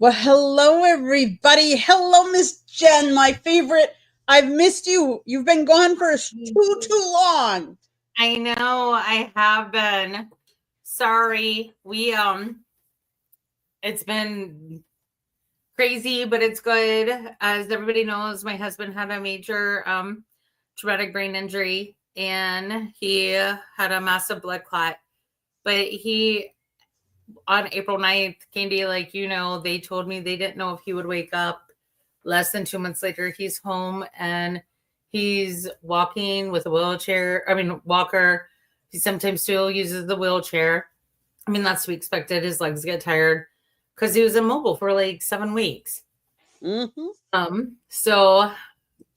Well, hello, everybody. Hello, Miss Jenn, my favorite. I've missed you. You've been gone for too long. I know I have been. Sorry. It's been crazy, but it's good. As everybody knows, my husband had a major traumatic brain injury and he had a massive blood clot. But he on April 9th, Candy, they told me they didn't know if he would wake up. Less than 2 months later, he's home and he's walking with a walker. He sometimes still uses the wheelchair. I mean, that's to be expected. His legs get tired because he was immobile for like 7 weeks. But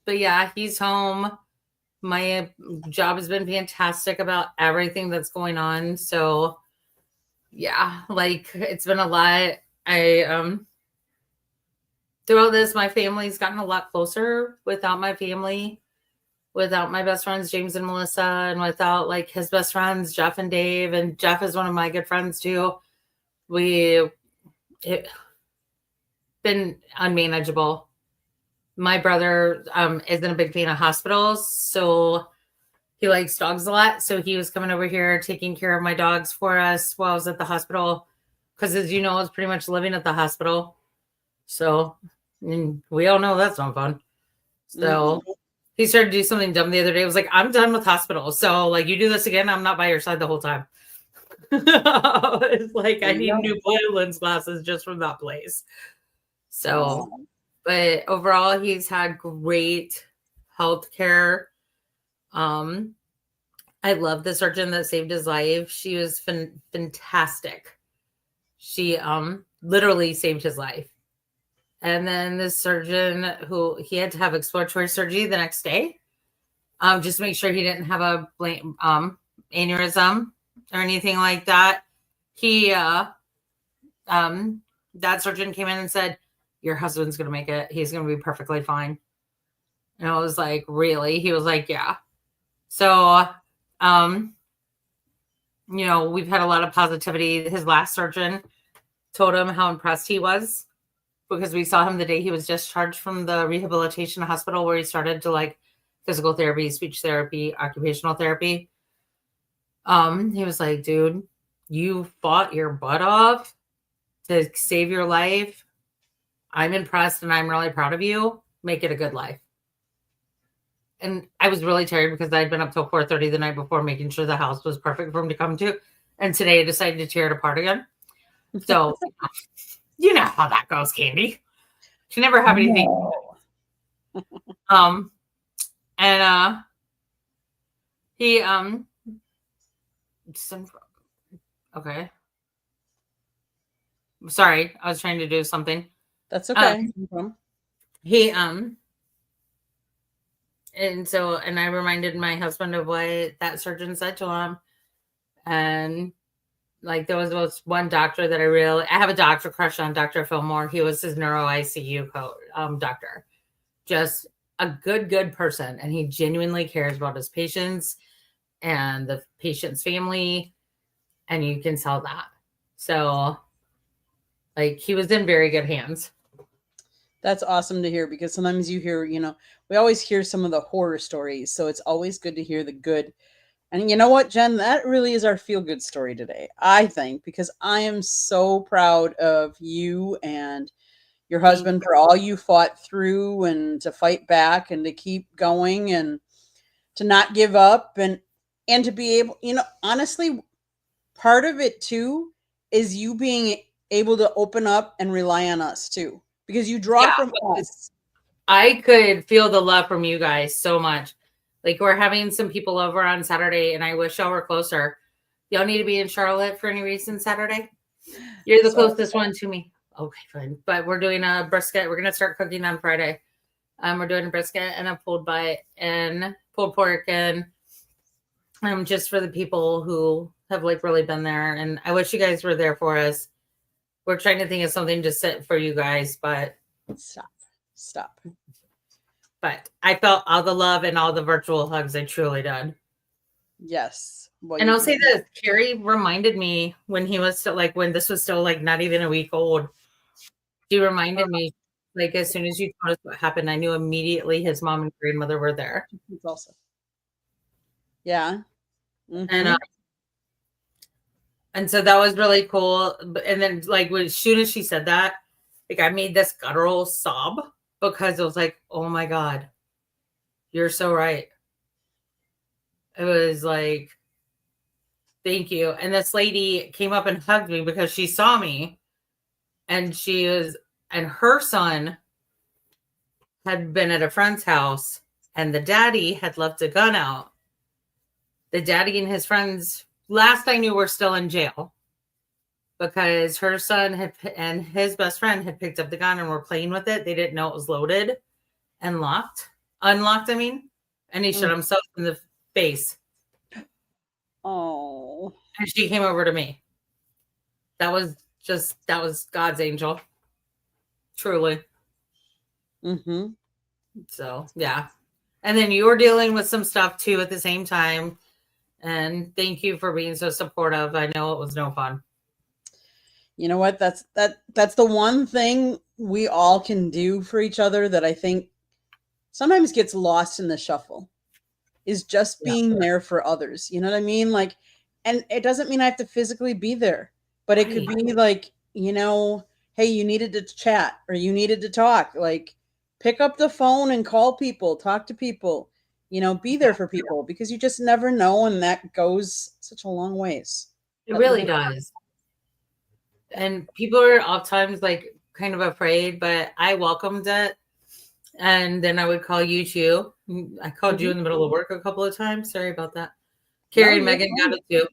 yeah, he's home. My job has been fantastic about everything that's going on. So yeah, it's been a lot. Throughout this, my family's gotten a lot closer without my family, without my best friends, James and Melissa, and without his best friends, Jeff and Dave. And Jeff is one of my good friends too. It's been unmanageable. My brother isn't a big fan of hospitals, so he likes dogs a lot. So he was coming over here taking care of my dogs for us while I was at the hospital. Because as you know, I was pretty much living at the hospital. So we all know that's not fun. So he started to do something dumb the other day. I was like, I'm done with hospitals. So you do this again, I'm not by your side the whole time. It's like I need new blue lens glasses just from that place. So, but overall, he's had great health care. I love the surgeon that saved his life. She was fantastic. She literally saved his life. And then the surgeon who he had to have exploratory surgery the next day, just to make sure he didn't have a aneurysm or anything like that. That surgeon came in and said, your husband's going to make it. He's going to be perfectly fine. And I was like, really? He was like, yeah. So, we've had a lot of positivity. His last surgeon told him how impressed he was because we saw him the day he was discharged from the rehabilitation hospital where he started to physical therapy, speech therapy, occupational therapy. He was like, dude, you fought your butt off to save your life. I'm impressed and I'm really proud of you. Make it a good life. And I was really tired because I'd been up till 4:30 the night before making sure the house was perfect for him to come to. And today I decided to tear it apart again. So you know how that goes, Candy. She never have anything. He okay. Sorry, I was trying to do something. That's okay. And I reminded my husband of what that surgeon said to him. And there was one doctor that I have a doctor crush on, Dr. Fillmore. He was his neuro ICU doctor. Just a good person. And he genuinely cares about his patients and the patient's family. And you can tell that. So he was in very good hands. That's awesome to hear because sometimes you hear, we always hear some of the horror stories. So it's always good to hear the good. And you know what, Jenn, that really is our feel-good story today, I think, because I am so proud of you and your husband for all you fought through and to fight back and to keep going and to not give up and to be able, honestly, part of it too is you being able to open up and rely on us too, because you draw from us. I could feel the love from you guys so much. We're having some people over on Saturday, and I wish y'all were closer. Y'all need to be in Charlotte for any reason Saturday? You're the closest one to me. Okay, fine. But we're doing a brisket. We're going to start cooking on Friday. We're doing a brisket and a pulled butt and pulled pork, and just for the people who have really been there. And I wish you guys were there for us. We're trying to think of something to sit for you guys, but stop. But I felt all the love and all the virtual hugs. I truly did. Yes. Well, and I'll say this, Carrie reminded me when he was still when this was still not even a week old. She reminded me, like, as soon as you told us what happened, I knew immediately his mom and grandmother were there. Salsa. Yeah. And Mm-hmm. and so that was really cool. And then, like, as soon as she said that, like, I made this guttural sob because it was like, oh my God, you're so right. It was like, thank you. And this lady came up and hugged me because she saw me, and and her son had been at a friend's house, and the daddy had left a gun out. The daddy and his friends, last I knew, were still in jail because her son and his best friend had picked up the gun and were playing with it. They didn't know it was loaded and unlocked, I mean, and he shot himself in the face. Oh. And she came over to me. That was God's angel. Truly. Mm-hmm. So, yeah. And then you were dealing with some stuff too at the same time. And thank you for being so supportive. I know it was no fun. You know what? That's the one thing we all can do for each other that I think sometimes gets lost in the shuffle, is just being there for others. You know what I mean? Like, and it doesn't mean I have to physically be there, but it could be like, hey, you needed to chat or you needed to talk. Like, pick up the phone and call people, talk to people, be there for people, because you just never know. And that goes such a long ways. It really does. And people are oftentimes like kind of afraid, but I welcomed it. And then I would call you too. I called you in the middle of work a couple of times. Sorry about that. Carrie and Megan got it too.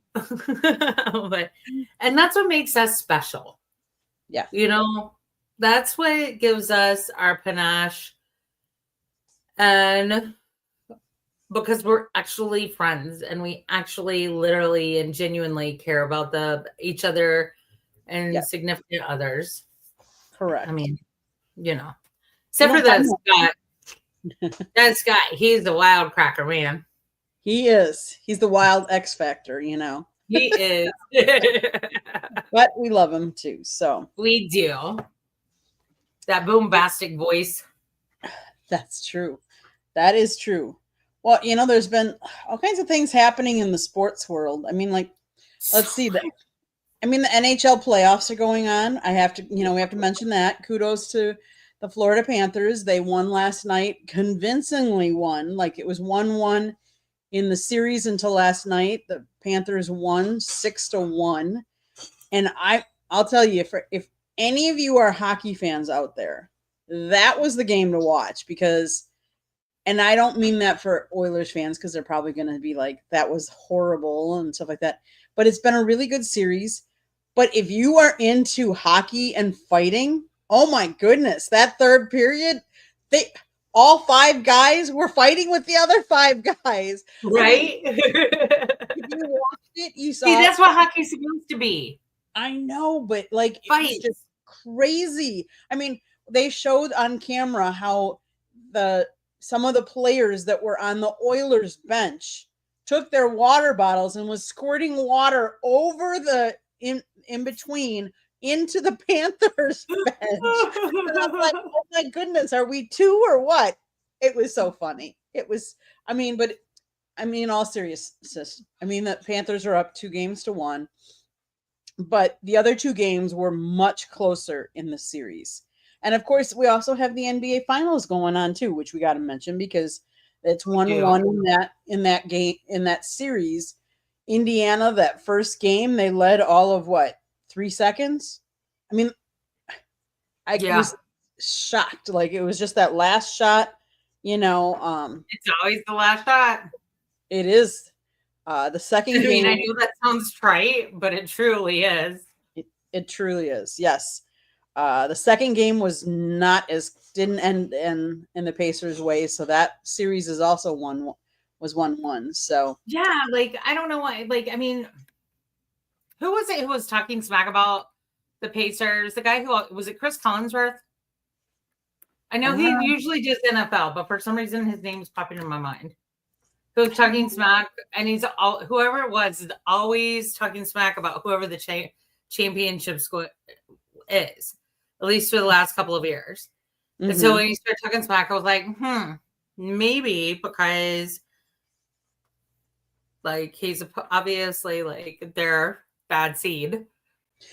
And that's what makes us special. Yeah. That's what gives us our panache. And because we're actually friends and we actually literally and genuinely care about each other and significant others. Correct. I mean, except for that Scott. That Scott, he's the wild cracker, man. He is. He's the wild X Factor, He is. But we love him too. So we do. That bombastic voice. That's true. That is true. Well, there's been all kinds of things happening in the sports world. I mean, like, let's see that. I mean, the NHL playoffs are going on. I have to, we have to mention that. Kudos to the Florida Panthers. They won last night, convincingly won. Like, it was 1-1 in the series until last night. The Panthers won 6-1. And I'll tell you, if any of you are hockey fans out there, that was the game to watch, because, and I don't mean that for Oilers fans, because they're probably going to be like, that was horrible and stuff like that. But it's been a really good series. But if you are into hockey and fighting, oh my goodness, that third period, all 5 guys were fighting with the other 5 guys. Right? I mean, if you watched it, you saw. See, that's what hockey's supposed to be. I know, but like, it's just crazy. I mean, they showed on camera how some of the players that were on the Oilers bench took their water bottles and was squirting water over the in between into the Panthers bench. And I'm like, oh my goodness, are we 2 or what? It was so funny. It was, in all seriousness, the Panthers are up 2-1, but the other 2 games were much closer in the series. And of course, we also have the NBA Finals going on too, which we got to mention, because it's 1-1 in that game, in that series. Indiana, that first game, they led all of 3 seconds. I mean, I was shocked. Like, it was just that last shot. It's always the last shot. It is. The second game. I know that sounds trite, but it truly is. It truly is. Yes. The second game was didn't end in the Pacers' way, so that series is also 1-1. So yeah, like, I don't know why. Like, I mean, who was it who was talking smack about the Pacers? The guy who was it, Chris Collinsworth? I know he usually does NFL, but for some reason his name's popping in my mind. Who's talking smack, and whoever it was is always talking smack about whoever the championship squad is. at least for the last couple of years. And so when you start talking smack, I was like, maybe because like he's obviously like their bad seed.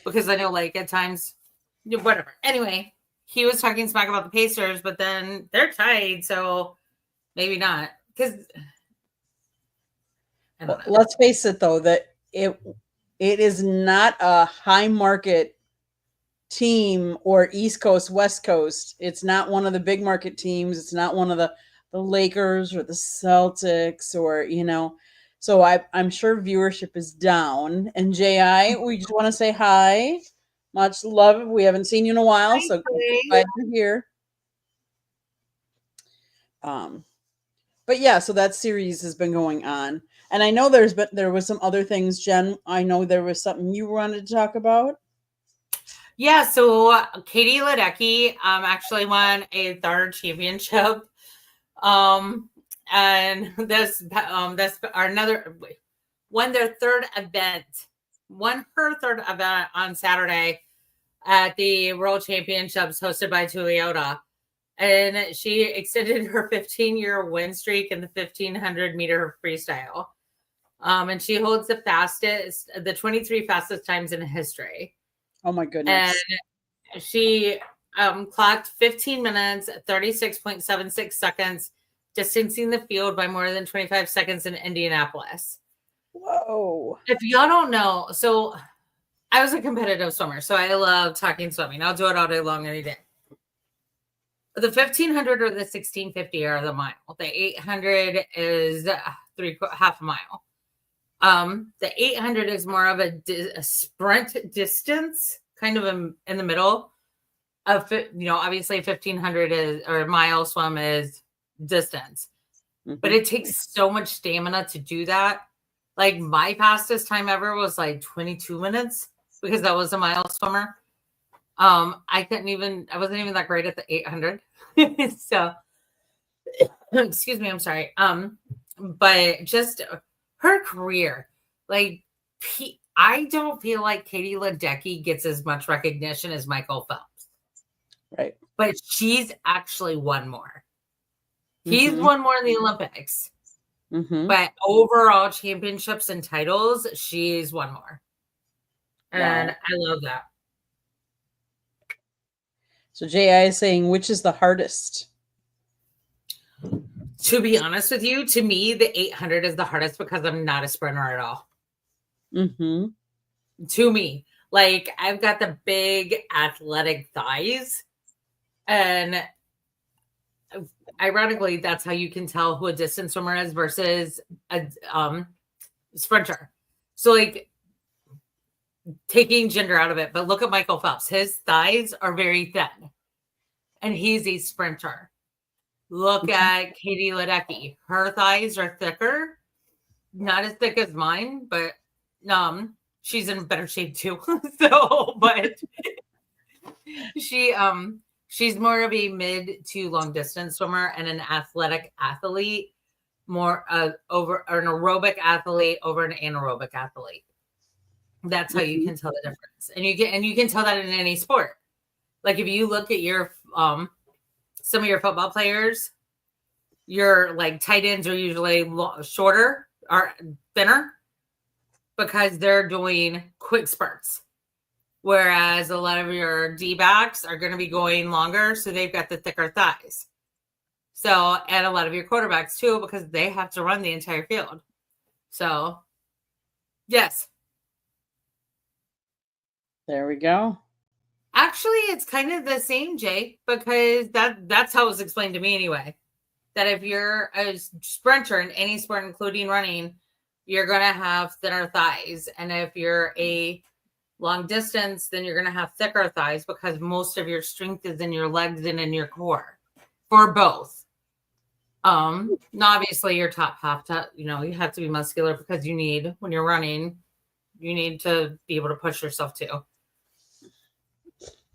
Because I know like at times, whatever. Anyway, he was talking smack about the Pacers, but then they're tied, so maybe not. Because well, let's face it, though, that it is not a high market team or East Coast, West Coast. It's not one of the big market teams. It's not one of the Lakers or the Celtics or, you know. So I'm sure viewership is down. And Ji, we just want to say hi. Much love. We haven't seen you in a while, so glad you're here. But yeah, so that series has been going on. And I know there was some other things, Jen. I know there was something you wanted to talk about. Yeah, so Katie Ledecky actually won a third championship. And this won their third event. Won her third event on Saturday at the World Championships hosted by Toyota. And she extended her 15-year win streak in the 1500 meter freestyle. And she holds the 23 fastest times in history. Oh my goodness. And she clocked 15 minutes, 36.76 seconds, distancing the field by more than 25 seconds in Indianapolis. Whoa. If y'all don't know, so I was a competitive swimmer, so I love talking swimming. I'll do it all day long any day. The 1500 or the 1650 are the mile. The 800 is half a mile. The 800 is more of a sprint distance, kind of in the middle of, obviously 1500 is, or mile swim is distance, but it takes so much stamina to do that. Like my fastest time ever was like 22 minutes because I was a mile swimmer. I wasn't even that great at the 800. So, excuse me, I'm sorry. But just her career, like I don't feel like Katie Ledecky gets as much recognition as Michael Phelps. Right. But she's actually won more. He's won more in the Olympics. But overall championships and titles, she's won more. And I love that. So J.I. is saying, which is the hardest? To be honest with you, to me, the 800 is the hardest because I'm not a sprinter at all. To me, like I've got the big athletic thighs, and ironically, that's how you can tell who a distance swimmer is versus a sprinter. So like taking gender out of it, but look at Michael Phelps. His thighs are very thin, and he's a sprinter. Look at Katie Ledecky. Her thighs are thicker, not as thick as mine, but she's in better shape too. So, but she's more of a mid to long distance swimmer and an athletic athlete, more over an aerobic athlete over an anaerobic athlete. That's how you can tell the difference, and you can tell that in any sport. Like if you look at your some of your football players, your like tight ends are usually shorter or thinner because they're doing quick spurts. Whereas a lot of your D-backs are going to be going longer, so they've got the thicker thighs. So, and a lot of your quarterbacks too, because they have to run the entire field. So, yes. There we go. Actually, it's kind of the same, Jay, because that's how it was explained to me anyway. That if you're a sprinter in any sport, including running, you're going to have thinner thighs. And if you're a long distance, then you're going to have thicker thighs because most of your strength is in your legs and in your core for both. Obviously your top half, you have to be muscular because when you're running, you need to be able to push yourself too.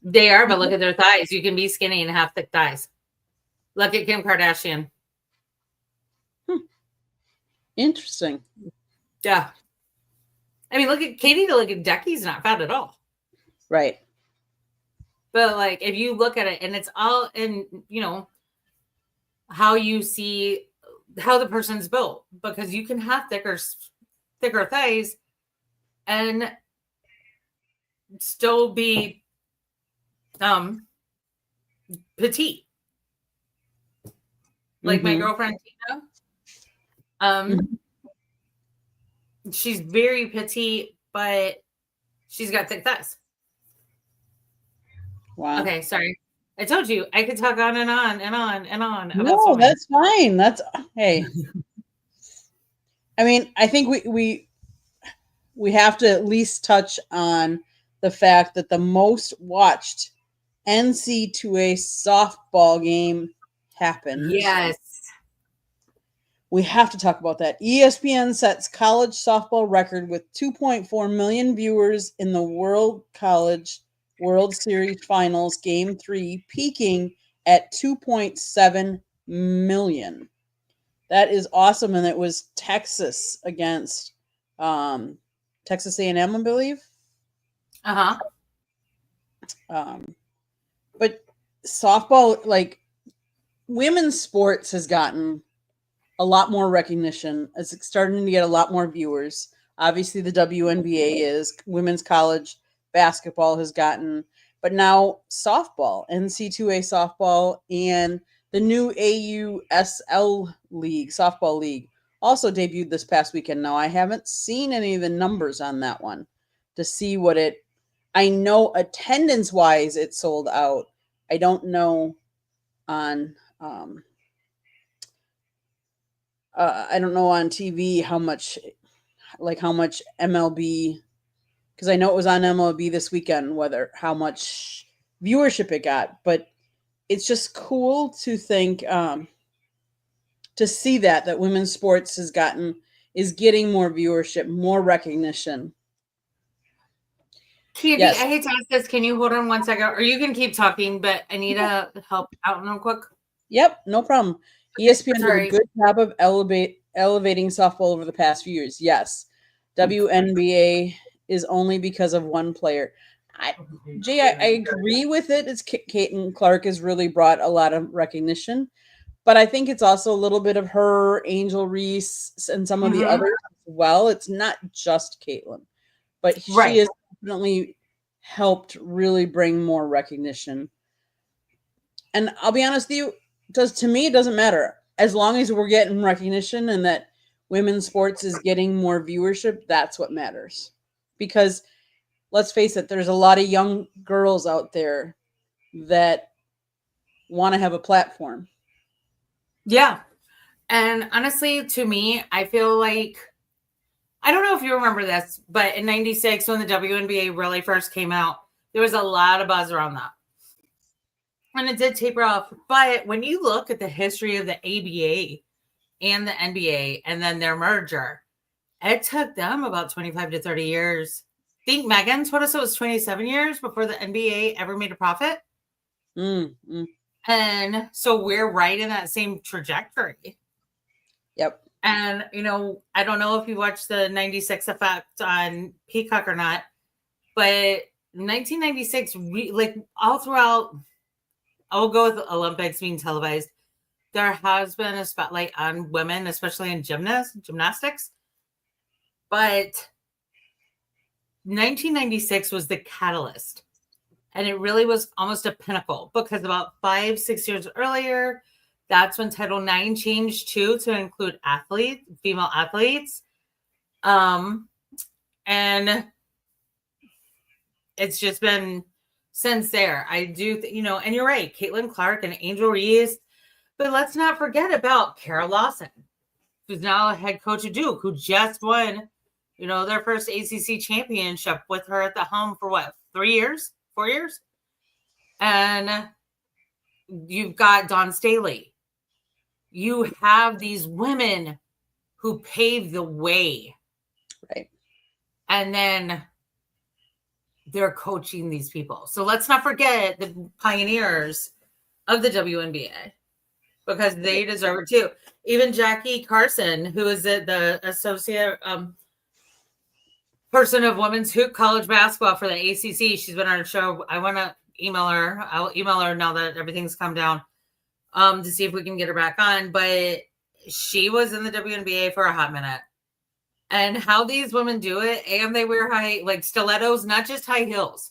They are, but look at their thighs. You can be skinny and have thick thighs. Look at Kim Kardashian. Interesting. Yeah. I mean, look at Katie. Look at Decky's not fat at all. Right. But like if you look at it, and it's all in, how you see how the person's built, because you can have thicker thighs and still be um petite. Like my Mm-hmm. girlfriend Tina, um, Mm-hmm. she's very petite, but she's got thick thighs. Wow. Okay, sorry. I told you I could talk on and on and on and on about No, swimming. that's fine. That's hey. I mean, I think we have to at least touch on the fact that the most watched NC2A softball game happened. Yes. We have to talk about that. ESPN sets college softball record with 2.4 million viewers in the World College World Series Finals Game 3, peaking at 2.7 million. That is awesome, and it was Texas against Texas A&M, I believe. Uh-huh. Um, but softball, like women's sports, has gotten a lot more recognition. It's starting to get a lot more viewers. Obviously, the WNBA is women's college basketball has gotten, but now softball, NC2A softball, and the new AUSL league, softball league, also debuted this past weekend. Now, I haven't seen any of the numbers on that one to see what it. I know attendance wise, it sold out. I don't know on I don't know on TV how much MLB, because I know it was on MLB this weekend, whether how much viewership it got, but it's just cool to think to see that women's sports is getting more viewership, more recognition. Candy, Yes. I hate to ask this. Can you hold on one second? Or you can keep talking, but I need to help out real quick. Yep, no problem. ESPN did a Sorry. good job of elevating softball over the past few years. Yes. WNBA is only because of one player. I agree with it. It's Caitlin Clark has really brought a lot of recognition, but I think it's also a little bit of her, Angel Reese, and some of the Mm-hmm. others as well. It's not just Caitlin, but she Right. has definitely helped really bring more recognition. And I'll be honest with you, to me it doesn't matter as long as we're getting recognition and that women's sports is getting more viewership. That's what matters, because let's face it, there's a lot of young girls out there that want to have a platform. Yeah. And honestly, to me, I feel like I don't know if you remember this, but in '96, when the WNBA really first came out, there was a lot of buzz around that. And it did taper off. But when you look at the history of the ABA and the NBA and then their merger, it took them about 25 to 30 years. I think Megan told us it was 27 years before the NBA ever made a profit. Mm. And so we're right in that same trajectory. Yep. And, I don't know if you watched the 96 effect on Peacock or not, but 1996, like all throughout, I'll go with Olympics being televised. There has been a spotlight on women, especially in gymnastics. But 1996 was the catalyst. And it really was almost a pinnacle, because about 5-6 years earlier, that's when Title IX changed too, to include female athletes. And it's just been since there. I do, and you're right, Caitlin Clark and Angel Reese. But let's not forget about Kara Lawson, who's now a head coach of Duke, who just won, their first ACC championship with her at the helm for what, 3 years, 4 years? And you've got Dawn Staley. You have these women who paved the way. Right. And then they're coaching these people. So let's not forget the pioneers of the WNBA, because they deserve it too. Even Jackie Carson, who is the associate person of women's hoop college basketball for the ACC. She's been on our show. I want to email her. I'll email her now that everything's come down, to see if we can get her back on. But she was in the WNBA for a hot minute. And how these women do it, and they wear like stilettos, not just high heels,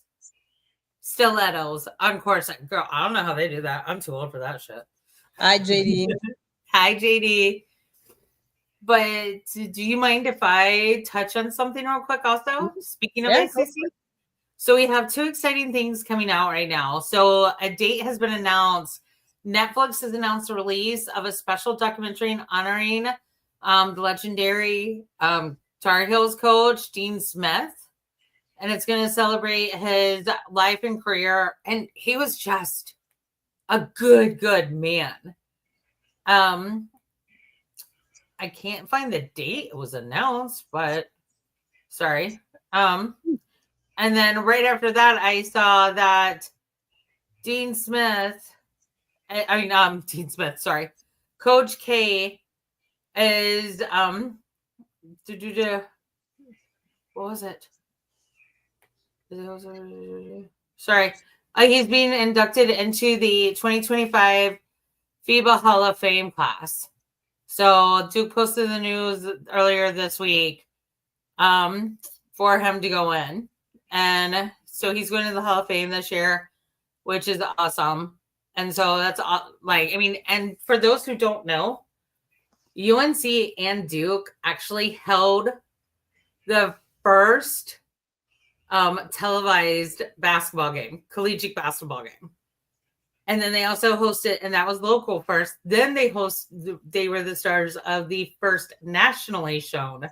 stilettos on course. Girl, I don't know how they do that. I'm too old for that shit. Hi, JD. Hi, JD. But do you mind if I touch on something real quick also? Speaking of ACC. So we have two exciting things coming out right now. So a date has been announced. Netflix has announced the release of a special documentary honoring the legendary Tar Heels coach, Dean Smith. And it's going to celebrate his life and career. And he was just a good man. I can't find the date it was announced, but sorry. And then right after that, I saw that Dean Smith, Dean Smith, sorry. Coach K is, what was it? Sorry. He's being inducted into the 2025 FIBA Hall of Fame class. So Duke posted the news earlier this week for him to go in. And so he's going to the Hall of Fame this year, which is awesome. And so that's and for those who don't know, UNC and Duke actually held the first televised basketball game, collegiate basketball game. And then they also hosted, and that was local first. Then they were the stars of the first nationally shown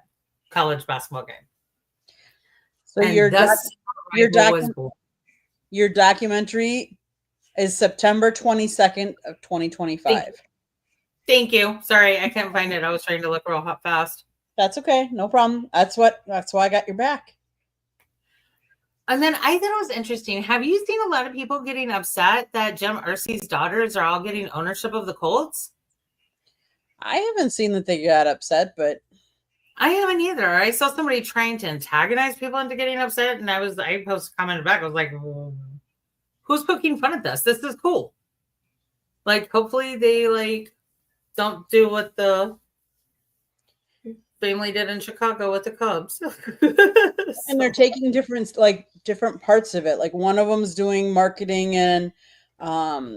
college basketball game. So your documentary is September 22nd of 2025. Thank you. Sorry, I can't find it. I was trying to look real fast. That's okay. No problem. That's why I got your back. And then I thought it was interesting. Have you seen a lot of people getting upset that Jim Irsay's daughters are all getting ownership of the Colts? I haven't seen that they got upset, but I haven't either. I saw somebody trying to antagonize people into getting upset, and I commented back. I was like, who's poking fun at this? This is cool. Like, hopefully they don't do what the family did in Chicago with the Cubs. And they're taking different parts of it. Like one of them's doing marketing and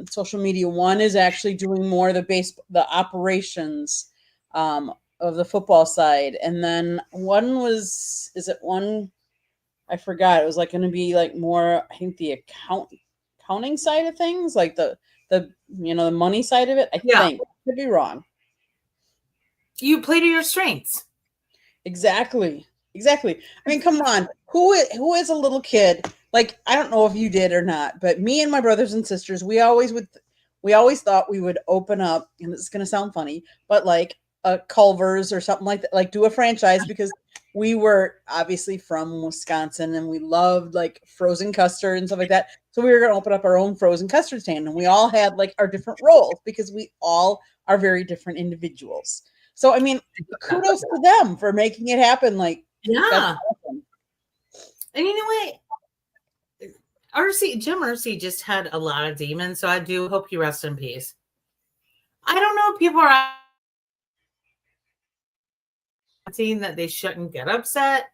social media. One is actually doing more the operations of the football side. And then I forgot. It was going to be more, I think, the accounting side of things, like the money side of it. I think. I could be wrong. You play to your strengths. Exactly. I mean, come on. Who is a little kid? Like, I don't know if you did or not, but me and my brothers and sisters, we always thought we would open up, and this is going to sound funny, but like a Culver's or something like that, like do a franchise, because we were obviously from Wisconsin and we loved like frozen custard and stuff like that. So we were going to open up our own frozen custard stand, and we all had like our different roles because we all are very different individuals. So, I mean, kudos to them for making it happen. Like, yeah. Awesome. And you know what? Jim Irsay just had a lot of demons, so I do hope he rests in peace. I don't know if people are saying that they shouldn't get upset.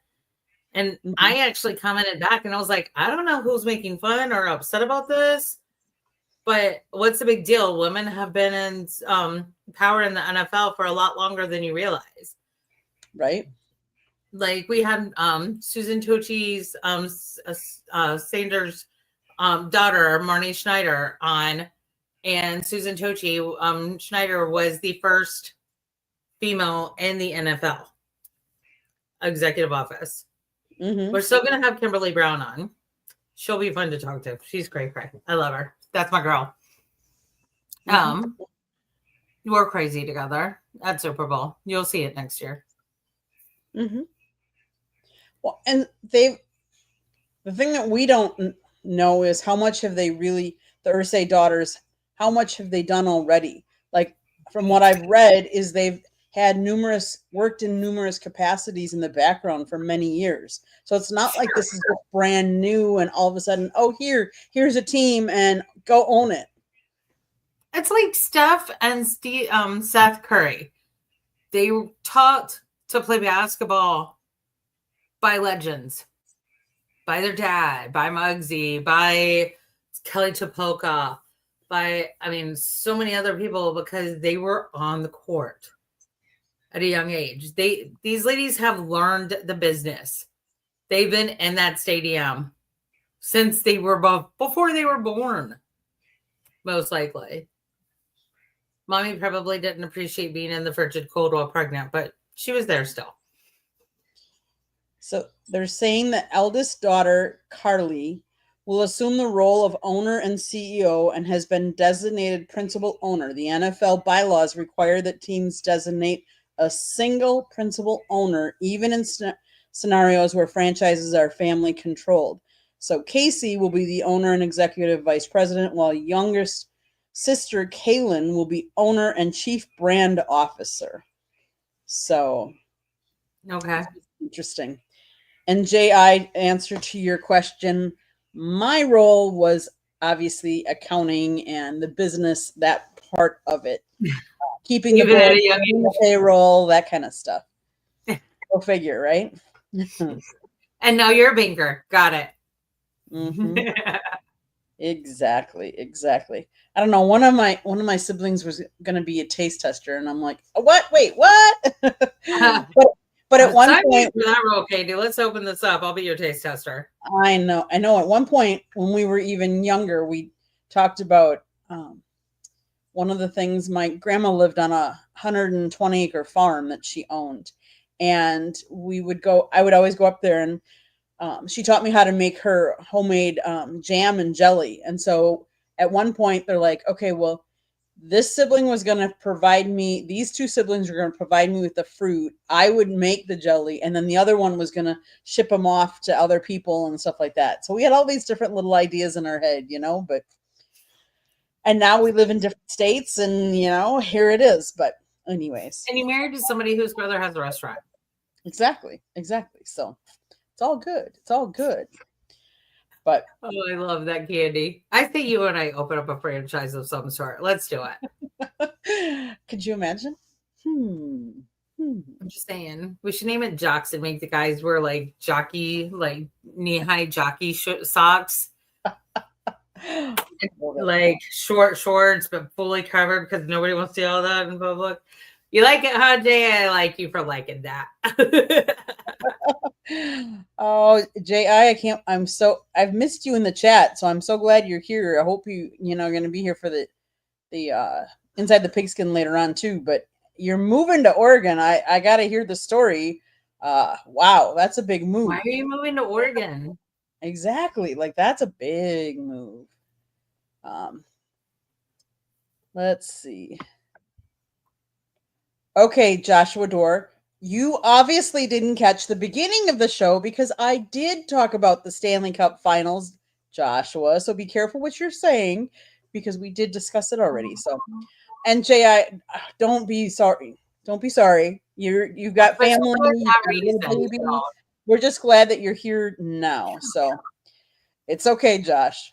And I actually commented back, and I was like, I don't know who's making fun or upset about this. But what's the big deal? Women have been in power in the NFL for a lot longer than you realize. Right. Like we had Susan Tochi's Sanders' daughter, Marnie Schneider, on. And Susan Tochi, Schneider, was the first female in the NFL executive office. Mm-hmm. We're still going to have Kimberly Brown on. She'll be fun to talk to. She's cray. I love her. That's my girl. Mm-hmm. We're crazy together at Super Bowl. You'll see it next year. Mm-hmm. Well, and the thing that we don't know is how much have they really, the Irsay daughters, how much have they done already? Like from what I've read is they've worked in numerous capacities in the background for many years. So it's not like this is just brand new and all of a sudden, oh, here's a team and go own it. It's like Steph and Seth Curry. They were taught to play basketball by legends, by their dad, by Muggsy, by Kelly Topoka, by, so many other people, because they were on the court at a young age. These ladies have learned the business. They've been in that stadium since they were before they were born, most likely. Mommy probably didn't appreciate being in the frigid cold while pregnant, but she was there still. So they're saying the eldest daughter, Carly, will assume the role of owner and CEO and has been designated principal owner. The NFL bylaws require that teams designate a single principal owner, even in scenarios where franchises are family controlled. So Casey will be the owner and executive vice president, while youngest sister Kaylin will be owner and chief brand officer. So, okay, interesting. And J.I., answer to your question, my role was obviously accounting and the business, that part of it. Keeping the books, payroll, that kind of stuff. Go figure, right? And now you're a banker. Got it. Mm-hmm. Exactly. I don't know. One of my siblings was going to be a taste tester, and I'm like, what? Wait, what? But at one point, okay, let's open this up. I'll be your taste tester. I know. At one point, when we were even younger, we talked about one of the things. My grandma lived on a 120-acre farm that she owned, and I would always go up there, and she taught me how to make her homemade jam and jelly. And so at one point, they're like, okay, well, this sibling was going to provide me, these two siblings were going to provide me with the fruit. I would make the jelly, and then the other one was going to ship them off to other people and stuff like that. So we had all these different little ideas in our head, and now we live in different states, and, here it is. But anyways. And you married to somebody whose brother has a restaurant. Exactly. So it's all good. But oh, I love that, Candy. I think you and I open up a franchise of some sort. Let's do it. Could you imagine? I'm just saying, we should name it Jocks and make the guys wear like jockey, like knee-high jockey socks. Like short shorts, but fully covered because nobody wants to see all that in public. You like it, huh, Jay? I like you for liking that. Oh, J.I., I've missed you in the chat, so I'm so glad you're here. I hope you're going to be here for the Inside the Pigskin later on too, but you're moving to Oregon. I got to hear the story. Wow, that's a big move. Why are you moving to Oregon? Exactly. Like, that's a big move. Let's see. Okay, Joshua Dorr, you obviously didn't catch the beginning of the show because I did talk about the Stanley Cup Finals, Joshua. So be careful what you're saying because we did discuss it already. So, and Jay, don't be sorry. Don't be sorry. You've got family. Baby. We're just glad that you're here now. So it's okay, Josh.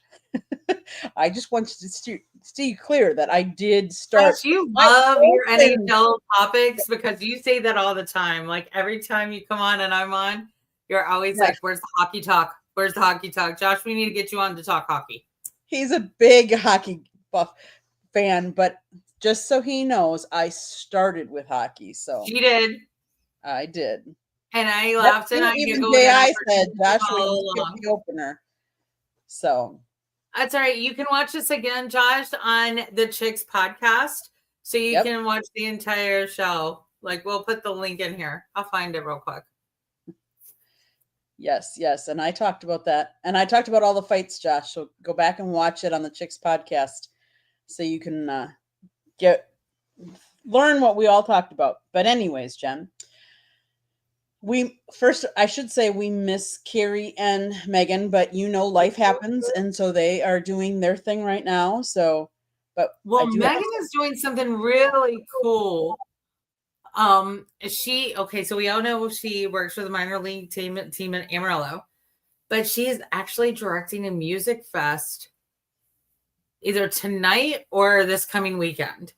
I just want you to stay clear that I did start. You love your NHL topics because you say that all the time. Like every time you come on and I'm on, you're always like, where's the hockey talk? Where's the hockey talk? Josh, we need to get you on to talk hockey. He's a big hockey buff fan, but just so he knows, I started with hockey. So she did. I did. And I laughed and I even I said, Joshua, you skip the opener. So that's all right. You can watch this again, Josh, on the Chicks podcast. So you can watch the entire show. Like, we'll put the link in here. I'll find it real quick. Yes. And I talked about that. And I talked about all the fights, Josh. So go back and watch it on the Chicks podcast so you can learn what we all talked about. But anyways, Jen, I should say we miss Carrie and Megan, but life happens, and so they are doing their thing right now. So, Megan is doing something really cool. So we all know she works for the minor league team in Amarillo, but she is actually directing a music fest either tonight or this coming weekend.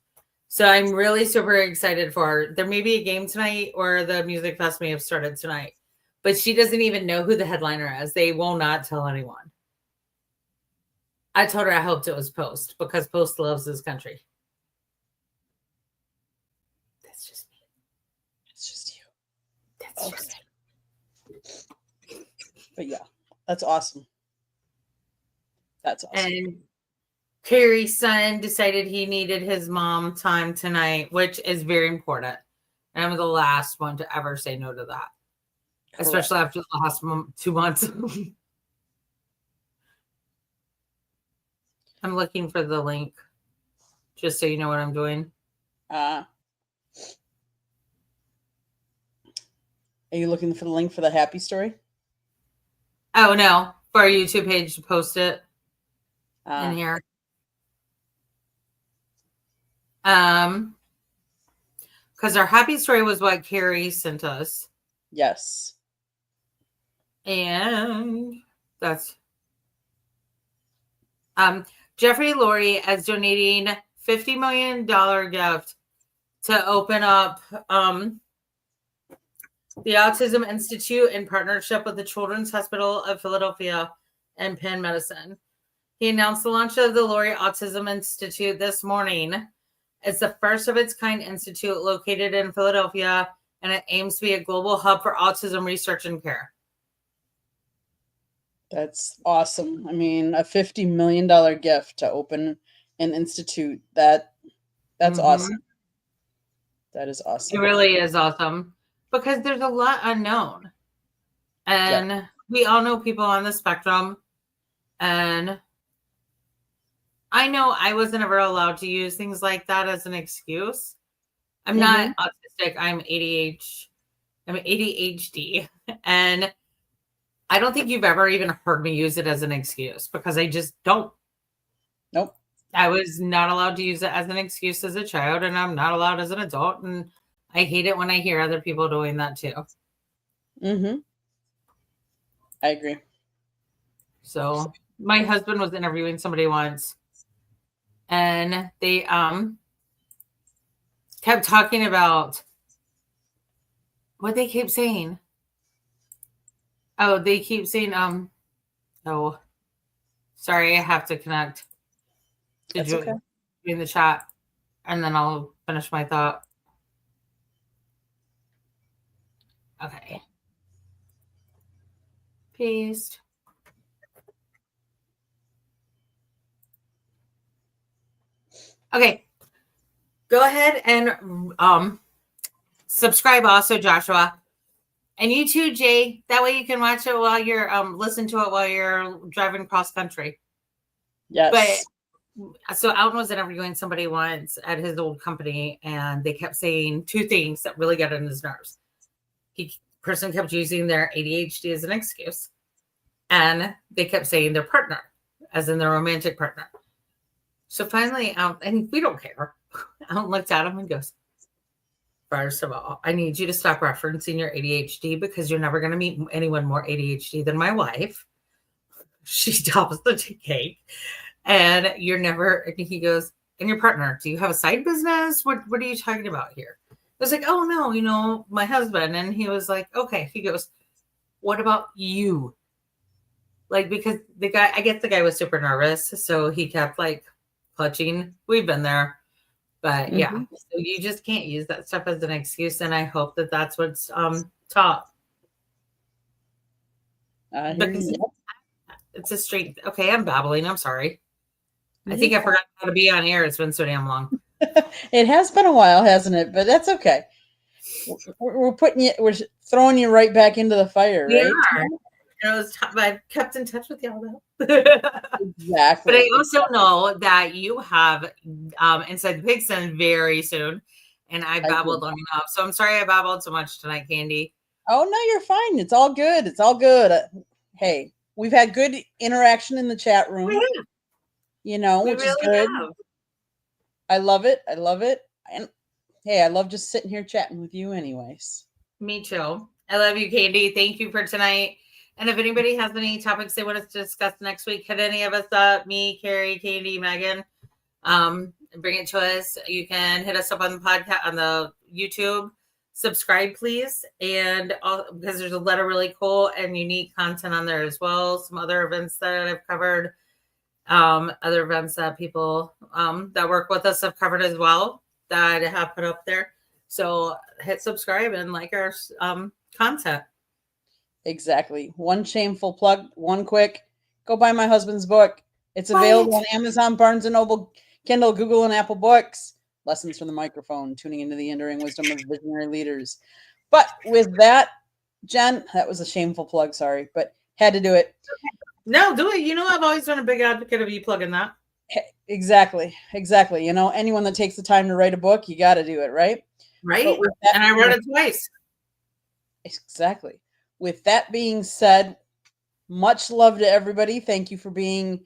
So I'm really super excited for her. There may be a game tonight, or the music fest may have started tonight, but she doesn't even know who the headliner is. They will not tell anyone. I told her I hoped it was Post, because Post loves this country. That's just me. It's just you. That's Okay. just me. But yeah, that's awesome. That's awesome. And Carrie's son decided he needed his mom time tonight, which is very important. And I'm the last one to ever say no to that, especially after the last 2 months. I'm looking for the link, just so you know what I'm doing. Are you looking for the link for the happy story? Oh, no. For our YouTube page to post it in here. Because our happy story was what Carrie sent us. Yes. And that's Jeffrey Lurie is donating $50 million gift to open up the Autism Institute in partnership with the Children's Hospital of Philadelphia and Penn Medicine. He announced the launch of the Lurie Autism Institute this morning. It's the first of its kind institute located in Philadelphia, and it aims to be a global hub for autism research and care. That's awesome. I mean, a $50 million gift to open an institute. That's awesome. That is awesome. It really is awesome, because there's a lot unknown. And we all know people on the spectrum. And I know I wasn't ever allowed to use things like that as an excuse. I'm not autistic. I'm ADHD. And I don't think you've ever even heard me use it as an excuse, because I just don't. Nope. I was not allowed to use it as an excuse as a child, and I'm not allowed as an adult. And I hate it when I hear other people doing that too. I agree. So my husband was interviewing somebody once, and they kept talking about what they keep saying. Oh, they keep saying, oh, sorry, I have to connect. That's okay. In the chat, and then I'll finish my thought. Okay. Paste. Okay. Go ahead and subscribe also, Joshua. And you too, Jay. That way you can watch it while you're listen to it while you're driving cross country. Yes. But so Alton was interviewing somebody once at his old company, and they kept saying two things that really got on his nerves. Person kept using their ADHD as an excuse, and they kept saying their partner, as in their romantic partner. So finally, and we don't care. Alton looked at him and goes, "First of all, I need you to stop referencing your ADHD, because you're never going to meet anyone more ADHD than my wife. She tops the cake. And you're never," and he goes, "And your partner, do you have a side business? What are you talking about here?" I was like, "Oh no, my husband." And he was like, "Okay." He goes, "What about you?" Like, because I guess the guy was super nervous. So he kept like clutching. We've been there. But yeah, so you just can't use that stuff as an excuse. And I hope that that's what's taught. Because it's a straight, okay, I'm babbling. I'm sorry. I think I forgot how to be on air. It's been so damn long. It has been a while, hasn't it? But that's okay. We're throwing you right back into the fire, right? I've kept in touch with y'all though. Exactly. But I also know that you have Inside the Pigskin very soon, and I babbled long enough. So I'm sorry I babbled so much tonight, Candy. Oh no, you're fine. It's all good. It's all good. Hey, we've had good interaction in the chat room. Which is good. Have. I love it. And hey, I love just sitting here chatting with you, anyways. Me too. I love you, Candy. Thank you for tonight. And if anybody has any topics they want us to discuss next week, hit any of us up, me, Carrie, Candy, Megan, bring it to us. You can hit us up on the podcast, on the YouTube. Subscribe, please. And because there's a lot of really cool and unique content on there as well. Some other events that I've covered, other events that people that work with us have covered as well that I have put up there. So hit subscribe and like our content. Exactly. One shameful plug, one quick. Go buy my husband's book. It's available on Amazon, Barnes & Noble, Kindle, Google, and Apple Books. Lessons from the Microphone, Tuning into the Enduring Wisdom of Visionary Leaders. But with that, Jen, that was a shameful plug, sorry, but had to do it. No, do it. You know, I've always been a big advocate of you plugging that. Exactly. You know, anyone that takes the time to write a book, you got to do it, right? Right. And I read it twice. Exactly. With that being said, much love to everybody. Thank you for being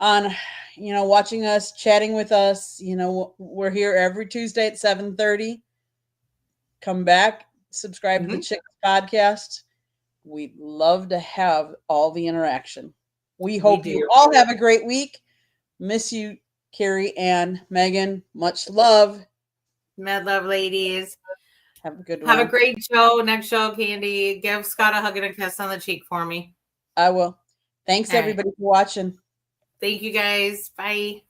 on, you know, watching us, chatting with us. You know, we're here every Tuesday at 7:30. Come back, subscribe to the Chicks podcast. We'd love to have all the interaction. We hope you all have a great week. Miss you, Carrie and Megan. Much love. Mad love, ladies. Have a good one. Have a great show. Next show, Candy. Give Scott a hug and a kiss on the cheek for me. I will. Thanks, everybody, for watching. Thank you, guys. Bye.